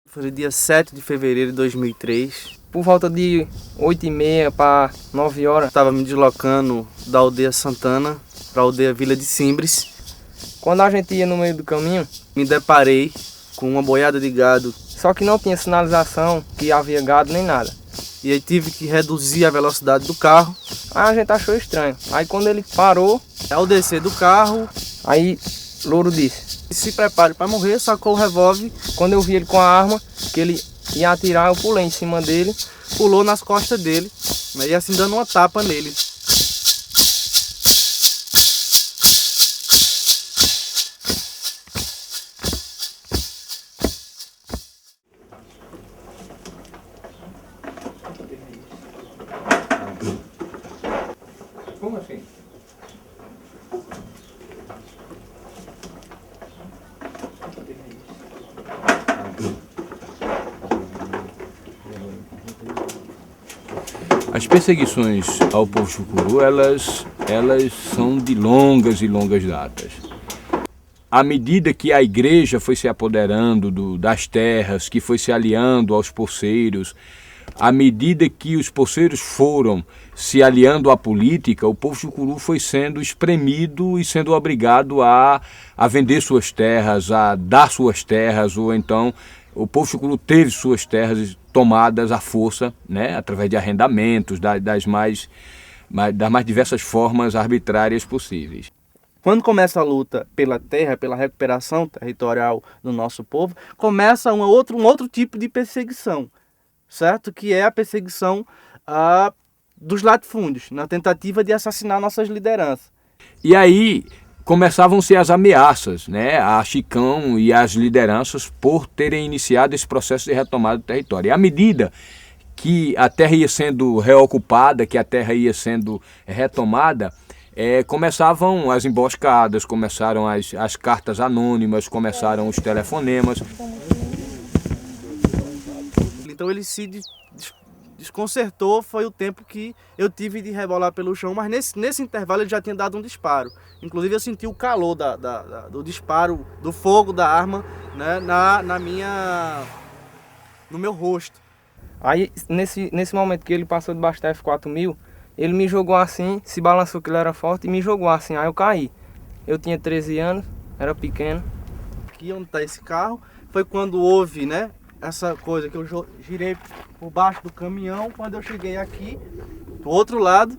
Foi dia 7 de fevereiro de 2003. Por volta de 8h30 para 9 horas, estava me deslocando da aldeia Santana para a aldeia Vila de Simbres. Quando a gente ia no meio do caminho, me deparei com uma boiada de gado. Só que não tinha sinalização que havia gado nem nada. E aí tive que reduzir a velocidade do carro. Aí a gente achou estranho. Aí quando ele parou, ao descer do carro, aí Louro disse: se prepare para morrer, sacou o revólver. Quando eu vi ele com a arma, que ele ia atirar, eu pulei em cima dele, pulou nas costas dele, né, e assim dando uma tapa nele. Como assim? As perseguições ao povo chucuru, elas são de longas e longas datas. À medida que a igreja foi se apoderando das terras, que foi se aliando aos poceiros, à medida que os poceiros foram se aliando à política, o povo chucuru foi sendo espremido e sendo obrigado a vender suas terras, a dar suas terras, ou então o povo chucuru teve suas terras tomadas à força, né, através de arrendamentos, das mais diversas formas arbitrárias possíveis. Quando começa a luta pela terra, pela recuperação territorial do nosso povo, começa um outro tipo de perseguição, certo? Que é a perseguição dos latifúndios, na tentativa de assassinar nossas lideranças. E aí começavam-se as ameaças, né, a Chicão e as lideranças por terem iniciado esse processo de retomada do território. E à medida que a terra ia sendo reocupada, que a terra ia sendo retomada, começavam as emboscadas, começaram as cartas anônimas, começaram os telefonemas. Então ele se desconcertou, foi o tempo que eu tive de rebolar pelo chão, mas nesse intervalo ele já tinha dado um disparo. Inclusive eu senti o calor do disparo, do fogo da arma, né, no meu rosto. Aí nesse momento que ele passou debaixo da F4000, ele me jogou assim, se balançou que ele era forte e me jogou assim, aí eu caí. Eu tinha 13 anos, era pequeno. Aqui onde está esse carro, foi quando houve, né, essa coisa que eu girei por baixo do caminhão. Quando eu cheguei aqui, do outro lado,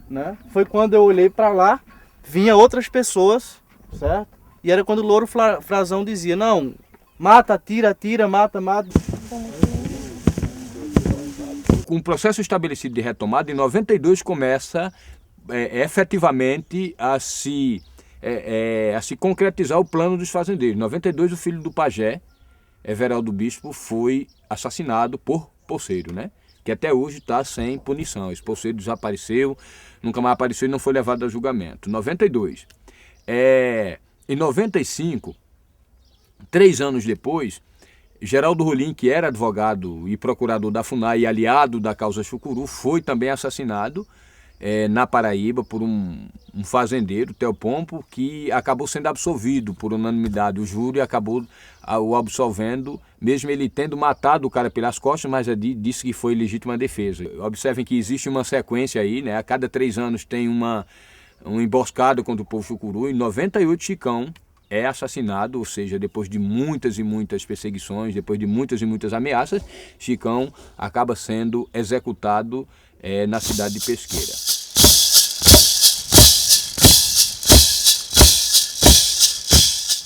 né, foi quando eu olhei para lá, vinha outras pessoas, certo? E era quando o Louro Frazão dizia: não, mata, atira, atira, mata, mata. Com o processo estabelecido de retomada, em 92 começa efetivamente a se concretizar o plano dos fazendeiros. Em 92 o filho do pajé, Everaldo Bispo, foi assassinado por poceiro, né? Que até hoje está sem punição. Esse poceiro desapareceu, nunca mais apareceu e não foi levado a julgamento. 92. Em 95, 3 anos depois, Geraldo Rolim, que era advogado e procurador da FUNAI e aliado da causa chucuru, foi também assassinado na Paraíba por um fazendeiro, Teopompo, que acabou sendo absolvido por unanimidade. O júri acabou o absolvendo, mesmo ele tendo matado o cara pelas costas, mas disse que foi legítima defesa. Observem que existe uma sequência aí, né? A cada 3 anos tem uma emboscada contra o povo chucuru. Em 98, Chicão é assassinado, ou seja, depois de muitas e muitas perseguições, depois de muitas e muitas ameaças, Chicão acaba sendo executado na cidade de Pesqueira.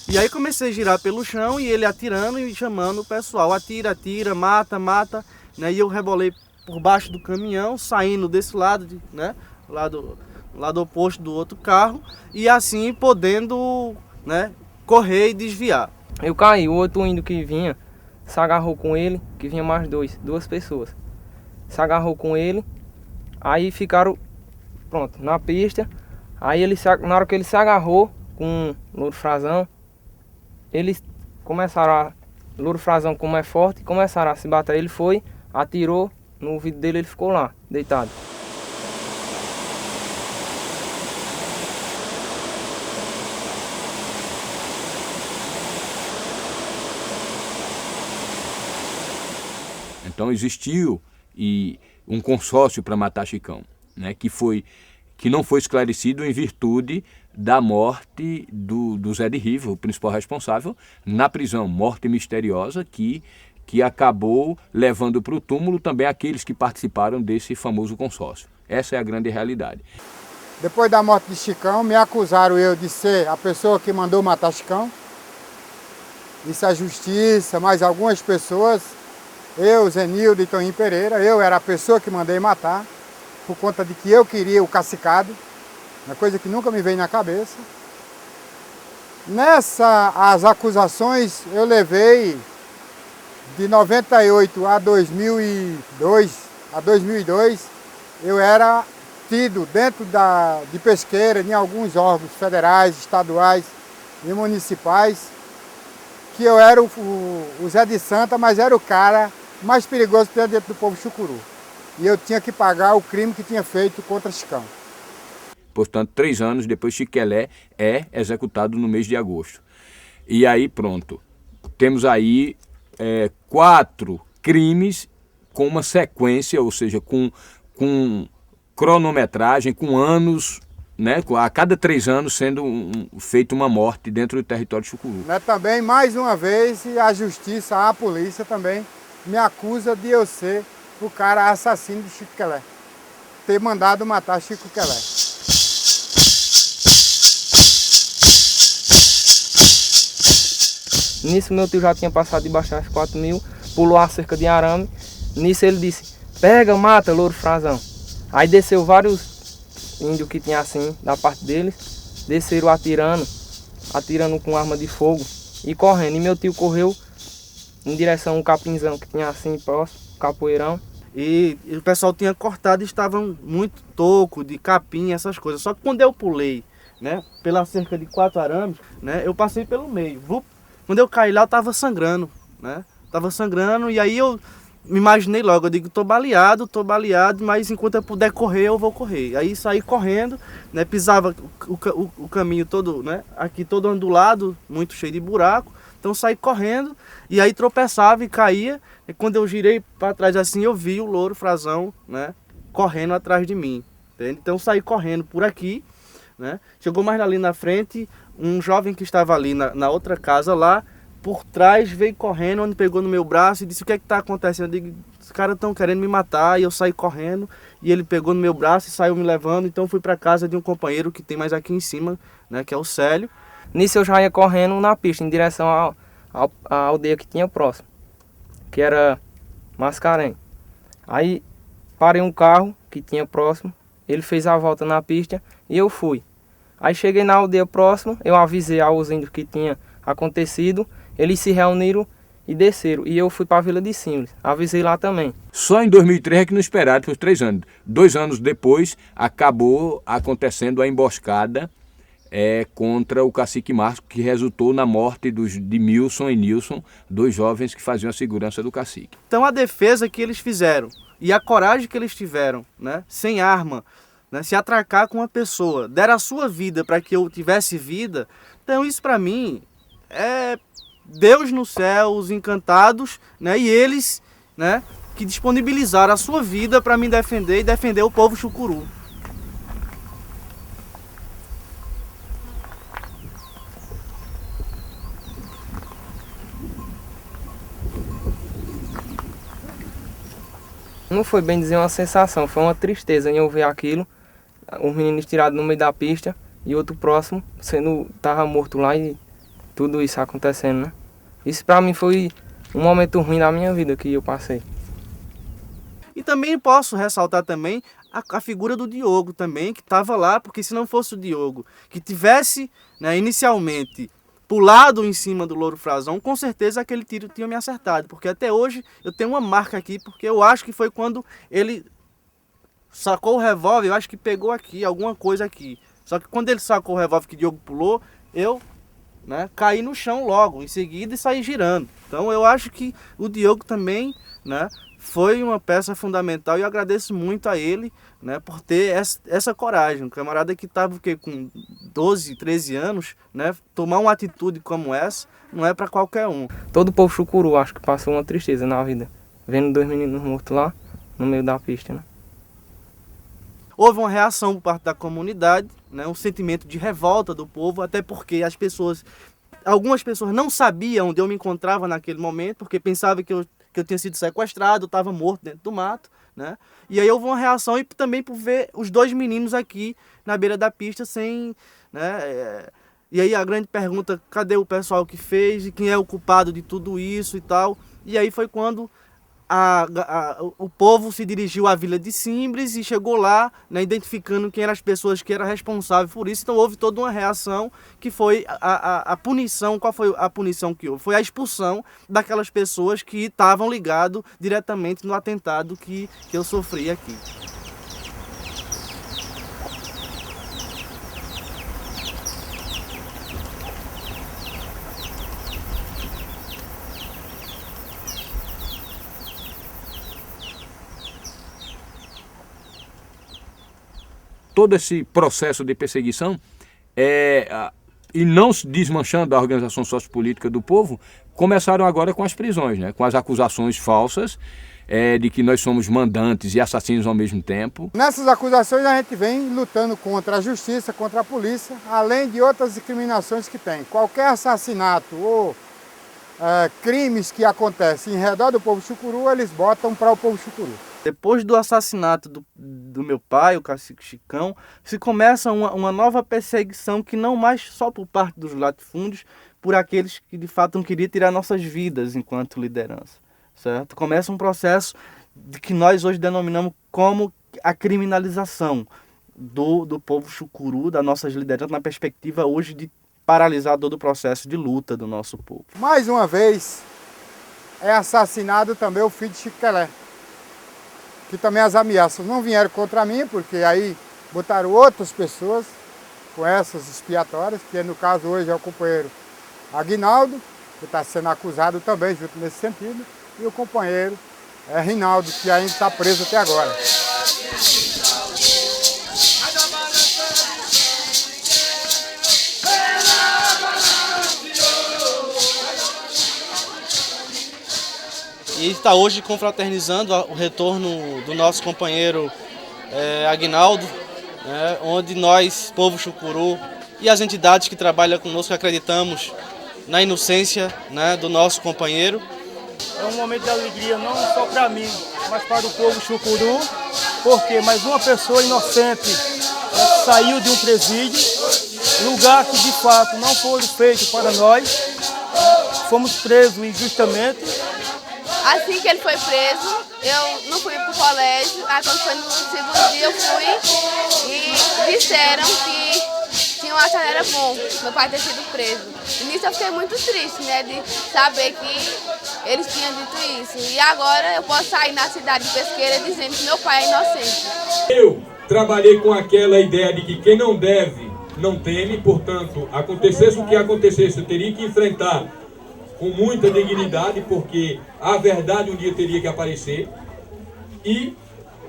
E aí comecei a girar pelo chão e ele atirando e chamando o pessoal: atira, atira, mata, mata, né? E eu rebolei por baixo do caminhão, saindo desse lado, né? Lado oposto do outro carro, e assim podendo, né, correr e desviar. Eu caí, o outro índio que vinha se agarrou com ele, que vinha mais duas pessoas. Se agarrou com ele, aí ficaram, pronto, na pista. Aí na hora que ele se agarrou com o Louro Frazão, eles começaram Louro Frazão, como é forte, começaram a se bater. Ele foi, atirou no ouvido dele, ele ficou lá, deitado. Então existiu um consórcio para matar Chicão, né, que não foi esclarecido em virtude da morte do Zé de Riva, o principal responsável, na prisão. Morte misteriosa que acabou levando para o túmulo também aqueles que participaram desse famoso consórcio. Essa é a grande realidade. Depois da morte de Chicão, me acusaram eu de ser a pessoa que mandou matar Chicão. Isso é a justiça, mais algumas pessoas. Eu, Zenildo e Toninho Pereira, eu era a pessoa que mandei matar, por conta de que eu queria o cacicado, uma coisa que nunca me veio na cabeça. As acusações eu levei de 98 a 2002, eu era tido dentro de pesqueira em alguns órgãos federais, estaduais e municipais, que eu era o Zé de Santa, mas era o cara mais perigoso que tinha dentro do povo chucuru. E eu tinha que pagar o crime que tinha feito contra Chicão. Portanto, 3 anos depois, Chiquelé é executado no mês de agosto. E aí pronto, temos aí 4 crimes com uma sequência, ou seja, com cronometragem, com anos, né, a cada 3 anos sendo feita uma morte dentro do território chucuru. Também, mais uma vez, a justiça, a polícia também me acusa de eu ser o cara assassino de Chico Quelé, ter mandado matar Chico Quelé. Nisso meu tio já tinha passado debaixo das 4.000, pulou a cerca de arame. Nisso ele disse, pega, mata, Louro Frazão. Aí desceu vários índios que tinha assim, da parte deles, desceram atirando com arma de fogo e correndo. E meu tio correu em direção a um capinzão que tinha assim próximo, capoeirão. E o pessoal tinha cortado e estavam muito toco de capim, essas coisas. Só que quando eu pulei, né, pela cerca de 4 arames, né, eu passei pelo meio. Quando eu caí lá, eu tava sangrando, né? Tava sangrando e aí eu me imaginei logo, eu digo, tô baleado, mas enquanto eu puder correr, eu vou correr. Aí saí correndo, né, pisava o caminho todo, né, aqui todo ondulado, muito cheio de buraco. Então saí correndo e aí tropeçava e caía. E quando eu girei para trás assim, eu vi o Louro Frazão, né, correndo atrás de mim. Entende? Então saí correndo por aqui, né? Chegou mais ali na frente, um jovem que estava ali na outra casa lá, por trás veio correndo, onde pegou no meu braço e disse, o que é que está acontecendo? Eu digo, os caras estão querendo me matar. E eu saí correndo e ele pegou no meu braço e saiu me levando. Então fui para casa de um companheiro que tem mais aqui em cima, né, que é o Célio. Nisso eu já ia correndo na pista, em direção à aldeia que tinha próximo, que era Mascarém. Aí parei um carro que tinha próximo, ele fez a volta na pista e eu fui. Aí cheguei na aldeia próxima, eu avisei aos índios que tinha acontecido, eles se reuniram e desceram. E eu fui para a Vila de Simples, avisei lá também. Só em 2003 é que não esperaram por 3 anos. 2 anos depois, acabou acontecendo a emboscada contra o cacique Márcio, que resultou na morte de Milson e Nilson, 2 jovens que faziam a segurança do cacique. Então a defesa que eles fizeram e a coragem que eles tiveram, né, sem arma, né, se atracar com uma pessoa, deram a sua vida para que eu tivesse vida, então isso para mim é Deus no céu, os encantados, né, e eles, né, que disponibilizaram a sua vida para me defender e defender o povo chucuru. Não foi bem dizer uma sensação, foi uma tristeza em eu ver aquilo, os meninos tirados no meio da pista e outro próximo, tava morto lá e tudo isso acontecendo, né? Isso pra mim foi um momento ruim da minha vida que eu passei. E também posso ressaltar também a figura do Diogo também, que estava lá, porque se não fosse o Diogo, que tivesse, né, inicialmente pulado em cima do Louro Frazão, com certeza aquele tiro tinha me acertado, porque até hoje eu tenho uma marca aqui, porque eu acho que foi quando ele sacou o revólver, eu acho que pegou aqui, alguma coisa aqui. Só que quando ele sacou o revólver que o Diogo pulou, eu, né, caí no chão logo, em seguida, e saí girando. Então eu acho que o Diogo também, né, foi uma peça fundamental e eu agradeço muito a ele, né, por ter essa coragem. Um camarada que estava com 12, 13 anos, né, tomar uma atitude como essa não é para qualquer um. Todo o povo chucuru acho que passou uma tristeza na vida, vendo 2 meninos mortos lá no meio da pista, né? Houve uma reação por parte da comunidade, né, um sentimento de revolta do povo, até porque algumas pessoas não sabiam onde eu me encontrava naquele momento, porque pensavam que eu tinha sido sequestrado, estava morto dentro do mato, né? E aí houve uma reação e também por ver os 2 meninos aqui na beira da pista sem, né? E aí a grande pergunta, cadê o pessoal que fez e quem é o culpado de tudo isso e tal? E aí foi quando o povo se dirigiu à Vila de Simbres e chegou lá, né, identificando quem eram as pessoas que eram responsáveis por isso. Então houve toda uma reação que foi a punição. Qual foi a punição que houve? Foi a expulsão daquelas pessoas que estavam ligadas diretamente no atentado que eu sofri aqui. Todo esse processo de perseguição e não se desmanchando a organização sociopolítica do povo, começaram agora com as prisões, né? Com as acusações falsas de que nós somos mandantes e assassinos ao mesmo tempo. Nessas acusações a gente vem lutando contra a justiça, contra a polícia, além de outras discriminações que tem. Qualquer assassinato ou crimes que acontecem em redor do povo chucuru, eles botam para o povo chucuru. Depois do assassinato do meu pai, o cacique Chicão, se começa uma nova perseguição que não mais só por parte dos latifúndios, por aqueles que de fato não queriam tirar nossas vidas enquanto liderança, certo? Começa um processo que nós hoje denominamos como a criminalização do povo chucuru, das nossas lideranças, na perspectiva hoje de paralisar todo o processo de luta do nosso povo. Mais uma vez é assassinado também o filho de Chico Quelé, que também as ameaças não vieram contra mim, porque aí botaram outras pessoas com essas expiatórias, que no caso hoje é o companheiro Aguinaldo, que está sendo acusado também junto nesse sentido, e o companheiro Rinaldo, que ainda está preso até agora. E está hoje confraternizando o retorno do nosso companheiro Aguinaldo, né, onde nós, povo chucuru, e as entidades que trabalham conosco acreditamos na inocência, né, do nosso companheiro. É um momento de alegria não só para mim, mas para o povo chucuru, porque mais uma pessoa inocente saiu de um presídio, lugar que de fato não foi feito para nós, fomos presos injustamente. Assim que ele foi preso, eu não fui pro colégio, aí quando foi no segundo dia eu fui e disseram que tinham achado era bom meu pai ter sido preso. E nisso eu fiquei muito triste, né, de saber que eles tinham dito isso. E agora eu posso sair na cidade de Pesqueira dizendo que meu pai é inocente. Eu trabalhei com aquela ideia de que quem não deve, não teme, portanto, acontecesse o que acontecesse, eu teria que enfrentar com muita dignidade, porque a verdade um dia teria que aparecer, e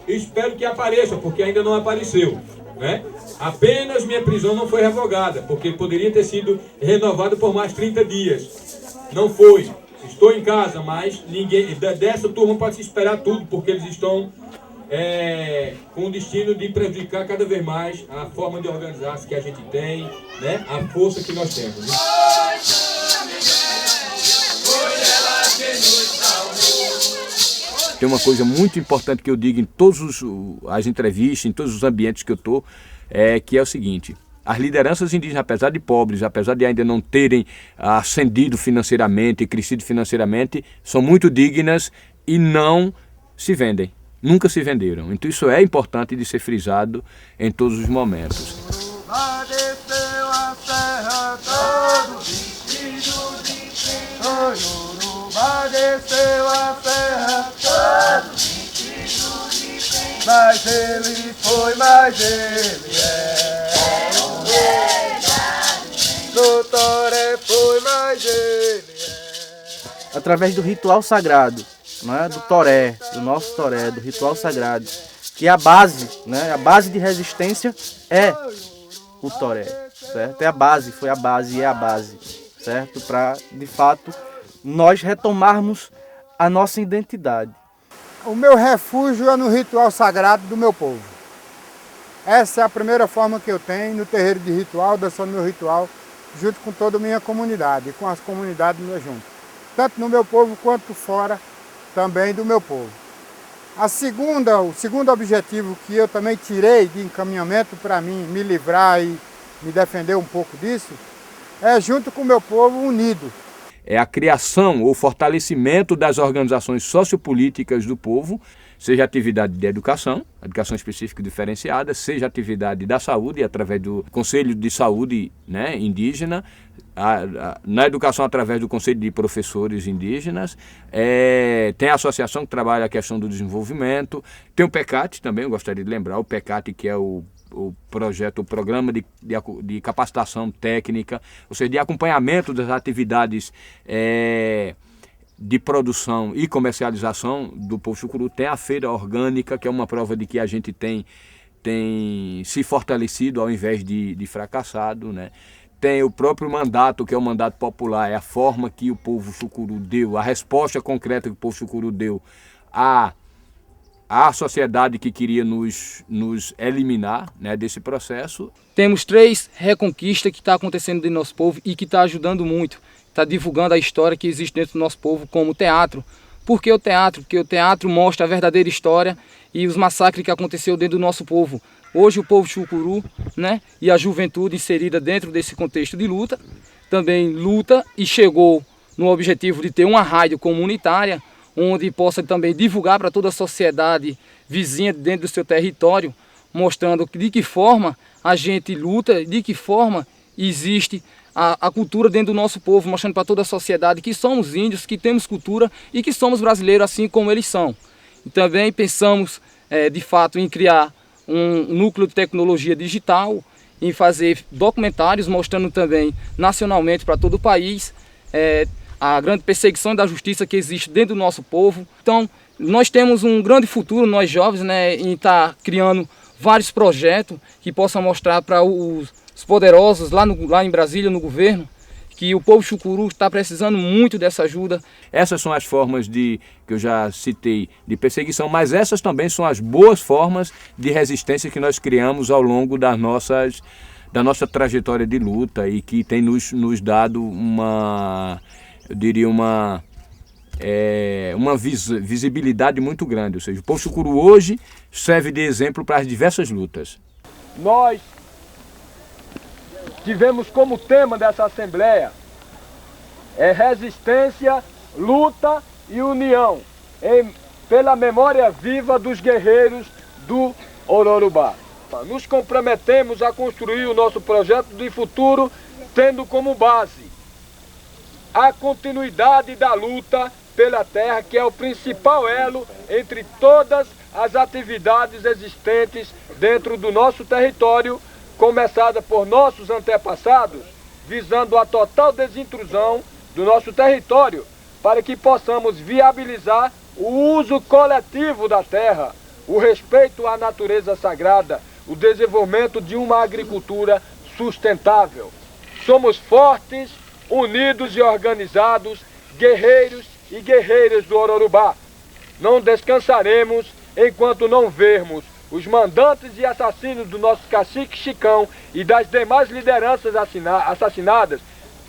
espero que apareça, porque ainda não apareceu, né? Apenas minha prisão não foi revogada, porque poderia ter sido renovada por mais 30 dias. Não foi. Estou em casa, mas ninguém dessa turma pode se esperar tudo, porque eles estão com o destino de prejudicar cada vez mais a forma de organizar-se que a gente tem, né? A força que nós temos, né? Tem uma coisa muito importante que eu digo em todas as entrevistas, em todos os ambientes que eu estou, que é o seguinte: as lideranças indígenas, apesar de pobres, apesar de ainda não terem ascendido financeiramente, crescido financeiramente, são muito dignas e não se vendem, nunca se venderam. Então isso é importante de ser frisado em todos os momentos. Desceu a serra todo vestido de bem, mas ele foi, mas ele o rei da do Toré foi, mas ele Através do ritual sagrado, né, do toré, do nosso toré, do ritual sagrado, que é a base, né, a base de resistência é o toré, certo? É a base, foi a base e é a base, certo? Para, de fato, nós retomarmos a nossa identidade. O meu refúgio é no ritual sagrado do meu povo. Essa é a primeira forma que eu tenho no terreiro de ritual, dançando meu ritual, junto com toda a minha comunidade, com as comunidades junto. Tanto no meu povo quanto fora também do meu povo. O segundo objetivo que eu também tirei de encaminhamento para mim me livrar e me defender um pouco disso, é junto com o meu povo unido. É a criação ou fortalecimento das organizações sociopolíticas do povo, seja atividade de educação específica e diferenciada, seja atividade da saúde, através do Conselho de Saúde, né, indígena, na educação através do Conselho de Professores Indígenas, tem a associação que trabalha a questão do desenvolvimento, tem o PECAT também, eu gostaria de lembrar, o PECAT que é o projeto, o programa de capacitação técnica, ou seja, de acompanhamento das atividades de produção e comercialização do povo chucuru. Tem a feira orgânica, que é uma prova de que a gente tem se fortalecido ao invés de fracassado, né? Tem o próprio mandato, que é o mandato popular, é a forma que o povo chucuru deu, a resposta concreta que o povo chucuru deu à sociedade que queria nos eliminar, né, desse processo. Temos 3 reconquistas que estão acontecendo dentro do nosso povo e que está ajudando muito. Está divulgando a história que existe dentro do nosso povo, como o teatro. Por que o teatro? Porque o teatro mostra a verdadeira história e os massacres que aconteceu dentro do nosso povo. Hoje o povo chucuru, né, e a juventude inserida dentro desse contexto de luta, também luta e chegou no objetivo de ter uma rádio comunitária, onde possa também divulgar para toda a sociedade vizinha dentro do seu território, mostrando de que forma a gente luta, de que forma existe a cultura dentro do nosso povo, mostrando para toda a sociedade que somos índios, que temos cultura e que somos brasileiros assim como eles são. E também pensamos, de fato, em criar um núcleo de tecnologia digital, em fazer documentários mostrando também nacionalmente para todo o país a grande perseguição da justiça que existe dentro do nosso povo. Então, nós temos um grande futuro, nós jovens, né, em estar criando vários projetos que possam mostrar para os poderosos lá em Brasília, no governo, que o povo chucuru está precisando muito dessa ajuda. Essas são as formas que eu já citei de perseguição, mas essas também são as boas formas de resistência que nós criamos ao longo da nossa trajetória de luta e que tem nos dado uma visibilidade muito grande. Ou seja, o povo chucuru hoje serve de exemplo para as diversas lutas. Nós tivemos como tema dessa Assembleia resistência, luta e união pela memória viva dos guerreiros do Ororubá. Nos comprometemos a construir o nosso projeto de futuro tendo como base a continuidade da luta pela terra, que é o principal elo entre todas as atividades existentes dentro do nosso território, começada por nossos antepassados, visando a total desintrusão do nosso território, para que possamos viabilizar o uso coletivo da terra, o respeito à natureza sagrada, o desenvolvimento de uma agricultura sustentável. Somos fortes, unidos e organizados, guerreiros e guerreiras do Ororubá. Não descansaremos enquanto não vermos os mandantes e assassinos do nosso cacique Chicão e das demais lideranças assassinadas,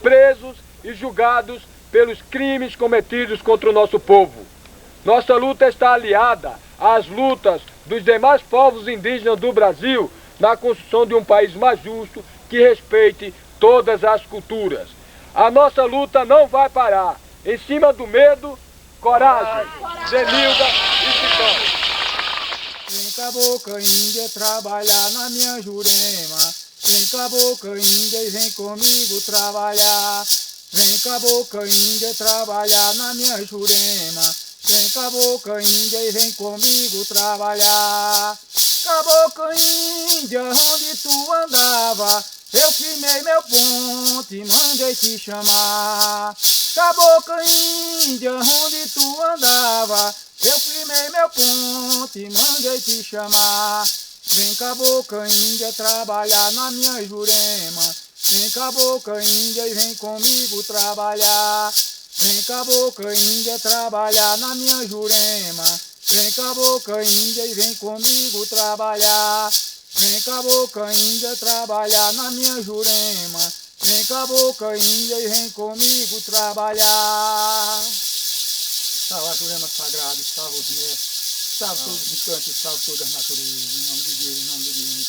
presos e julgados pelos crimes cometidos contra o nosso povo. Nossa luta está aliada às lutas dos demais povos indígenas do Brasil na construção de um país mais justo que respeite todas as culturas. A nossa luta não vai parar. Em cima do medo, coragem. Zenilda e Chicão. Vem cabocla índia trabalhar na minha Jurema. Vem cabocla índia e vem comigo trabalhar. Vem cabocla índia trabalhar na minha Jurema. Vem cabocla índia e vem comigo trabalhar. Cabocla índia, onde tu andava? Eu firmei meu ponto e mandei te chamar. Cabocla índia, onde tu andava? Eu firmei meu ponto e mandei te chamar. Vem cabocla índia trabalhar na minha Jurema. Vem cabocla índia e vem comigo trabalhar. Vem cabocla índia trabalhar na minha Jurema. Vem cabocla índia e vem comigo trabalhar. Vem cabocla índia trabalhar na minha Jurema. Vem cabocla índia e vem comigo trabalhar. Salve a Jurema sagrada, salve os mestres, salve todos os encantos, salve todas as naturezas. Em nome de Deus, em nome de Deus,